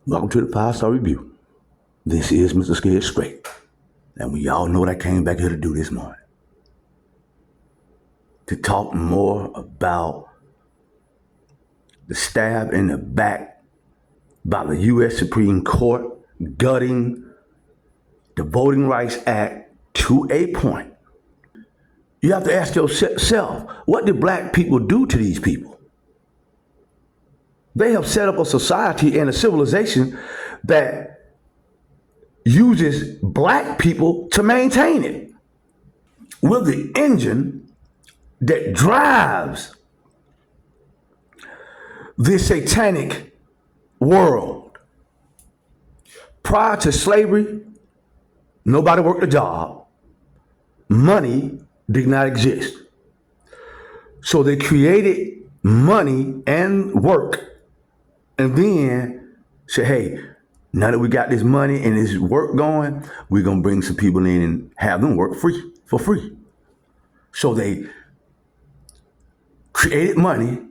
Welcome to the 5-Star Review. This is Mr. Scared Straight. And we all know what I came back here to do this morning. To talk more about the stab in the back by the U.S. Supreme Court gutting the Voting Rights Act to a point. You have to ask yourself, what did black people do to these people? They have set up a society and a civilization that uses black people to maintain it. We're the engine that drives this satanic world. Prior to slavery, nobody worked a job. Money did not exist. So they created money and work and then said, hey, now that we got this money and this work going, we're going to bring some people in and have them work for free. So they created money,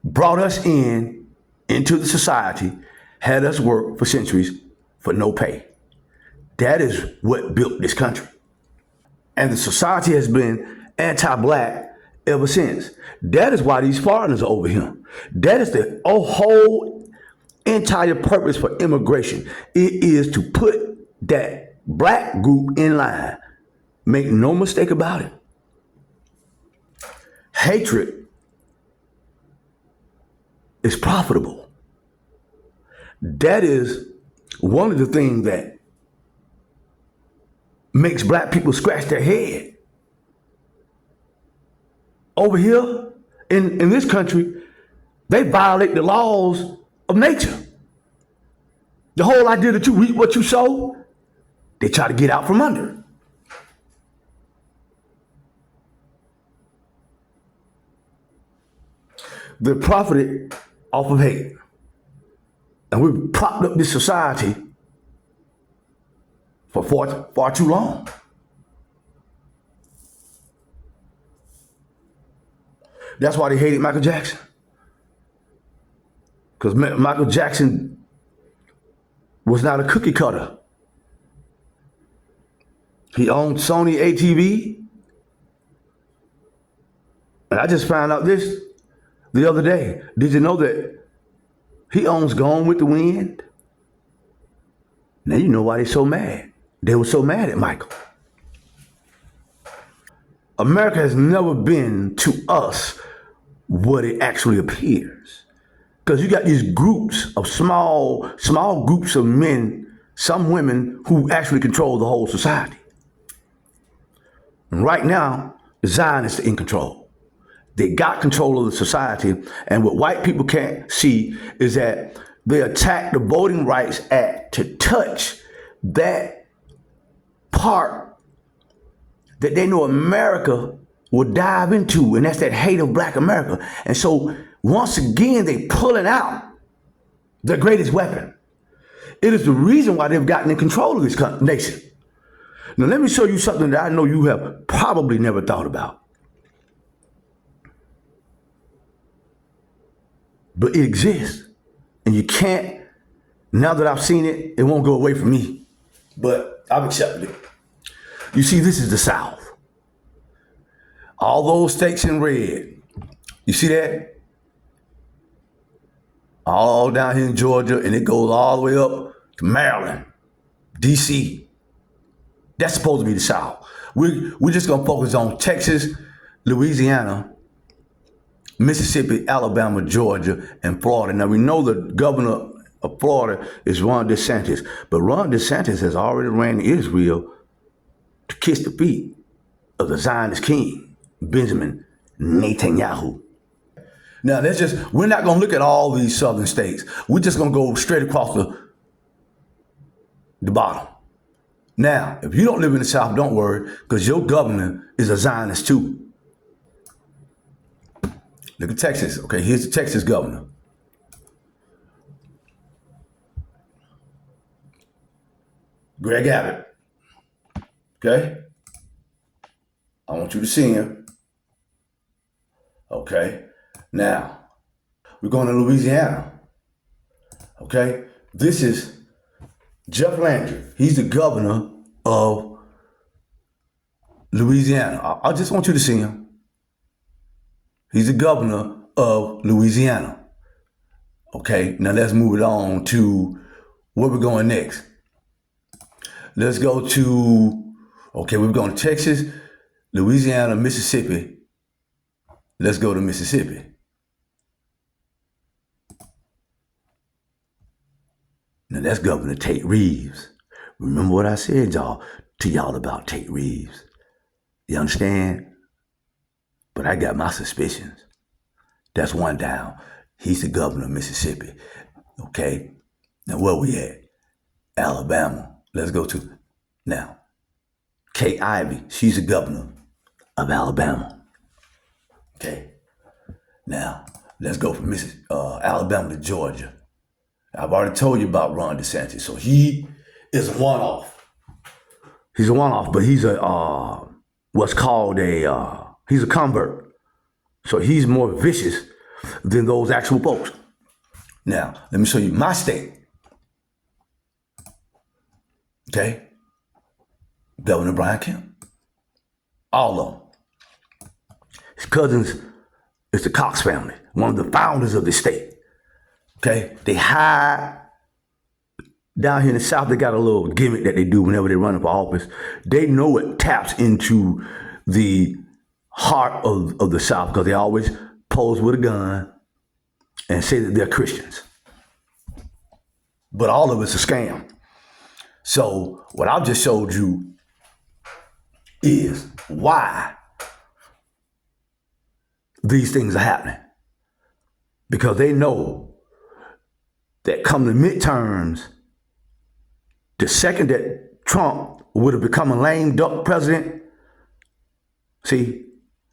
brought us into the society, had us work for centuries for no pay. That is what built this country. And the society has been anti-black ever since. That is why these foreigners are over here. That is the whole entire purpose for immigration. It is to put that black group in line. Make no mistake about it. Hatred is profitable. That is one of the things that makes black people scratch their head. Over here in this country, they violate the laws of nature. The whole idea that you reap what you sow, they try to get out from under. They profited off of hate. And we've propped up this society for far too long. That's why they hated Michael Jackson. Because Michael Jackson was not a cookie cutter. He owned Sony ATV. And I just found out this the other day. Did you know that he owns Gone with the Wind? Now you know why they're so mad. They were so mad at Michael. America has never been to us what it actually appears. Because you got these groups of small groups of men, some women, who actually control the whole society. And right now, the Zionists are in control. They got control of the society, and what white people can't see is that they attack the Voting Rights Act to touch that part that they know America will dive into, and that's that hate of black America. And so once again, they pulling out their greatest weapon. It is the reason why they've gotten in control of this nation. Now let me show you something that I know you have probably never thought about. But it exists, and you can't, now that I've seen it, it won't go away from me, but I've accepted it. You see, this is the South. All those states in red, you see that? All down here in Georgia, and it goes all the way up to Maryland, D.C. That's supposed to be the South. We're just gonna focus on Texas, Louisiana, Mississippi, Alabama, Georgia, and Florida. Now we know the governor of Florida is Ron DeSantis, but Ron DeSantis has already ran to Israel to kiss the feet of the Zionist king, Benjamin Netanyahu. Now we're not gonna look at all these southern states. We're just gonna go straight across the bottom. Now, if you don't live in the South, don't worry, because your governor is a Zionist too. Look at Texas. Okay, here's the Texas governor. Greg Abbott. Okay? I want you to see him. Okay? Now, we're going to Louisiana. Okay? This is Jeff Landry. He's the governor of Louisiana. I just want you to see him. He's the governor of Louisiana. Okay, now let's move it on to where we're going next. Let's go to, okay, we're going to Texas, Louisiana, Mississippi. Let's go to Mississippi. Now that's Governor Tate Reeves. Remember what I said to y'all about Tate Reeves. You understand? But I got my suspicions. That's one down. He's the governor of Mississippi. Okay? Now where we at? Alabama. Let's go to, now, Kay Ivey. She's the governor of Alabama. Okay? Now, let's go from Alabama to Georgia. I've already told you about Ron DeSantis. So he is a one-off. He's a one-off, but he's what's called he's a convert. So he's more vicious than those actual folks. Now, let me show you my state. Okay? Governor Brian Kemp. All of them. His cousins is the Cox family, one of the founders of the state. Okay? They hide down here in the South. They got a little gimmick that they do whenever they run for office. They know it taps into the heart of the South because they always pose with a gun and say that they're Christians. But all of it's a scam. So what I've just showed you is why these things are happening. Because they know that come the midterms, the second that Trump would have become a lame duck president, see,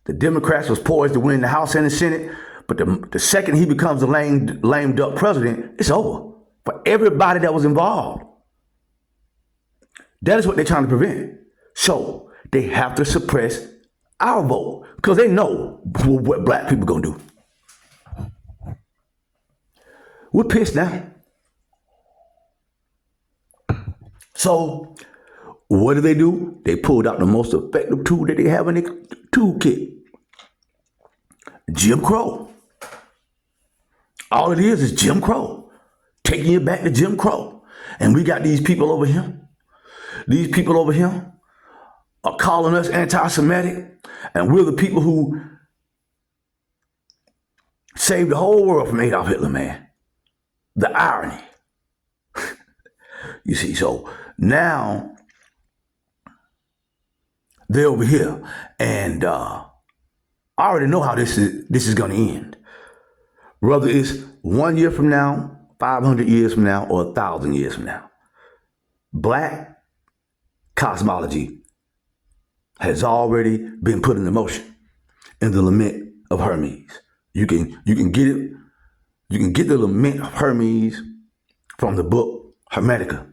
the Democrats was poised to win the House and the Senate, but the second he becomes a lame duck president, it's over for everybody that was involved. That is what they're trying to prevent. So they have to suppress our vote because they know what black people gonna do. We're pissed now. So what do? They pulled out the most effective tool that they have in their toolkit. Jim Crow. All it is Jim Crow. Taking you back to Jim Crow. And we got these people over here. These people over here are calling us anti-Semitic. And we're the people who saved the whole world from Adolf Hitler, man. The irony. You see, so now they're over here. And I already know how this is going to end. Whether it's 1 year from now, 500 years from now, or 1,000 years from now. Black cosmology has already been put into motion in the Lament of Hermes. You can get it. You can get the Lament of Hermes from the book Hermetica,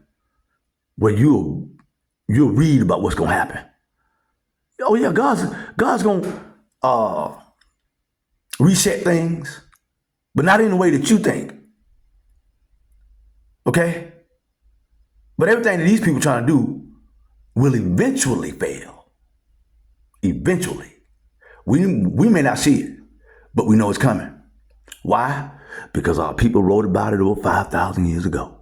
where you'll read about what's gonna happen. Oh yeah, God's gonna reset things, but not in the way that you think. Okay? But everything that these people trying to do will eventually fail. Eventually. We may not see it, but we know it's coming. Why? Because our people wrote about it over 5,000 years ago.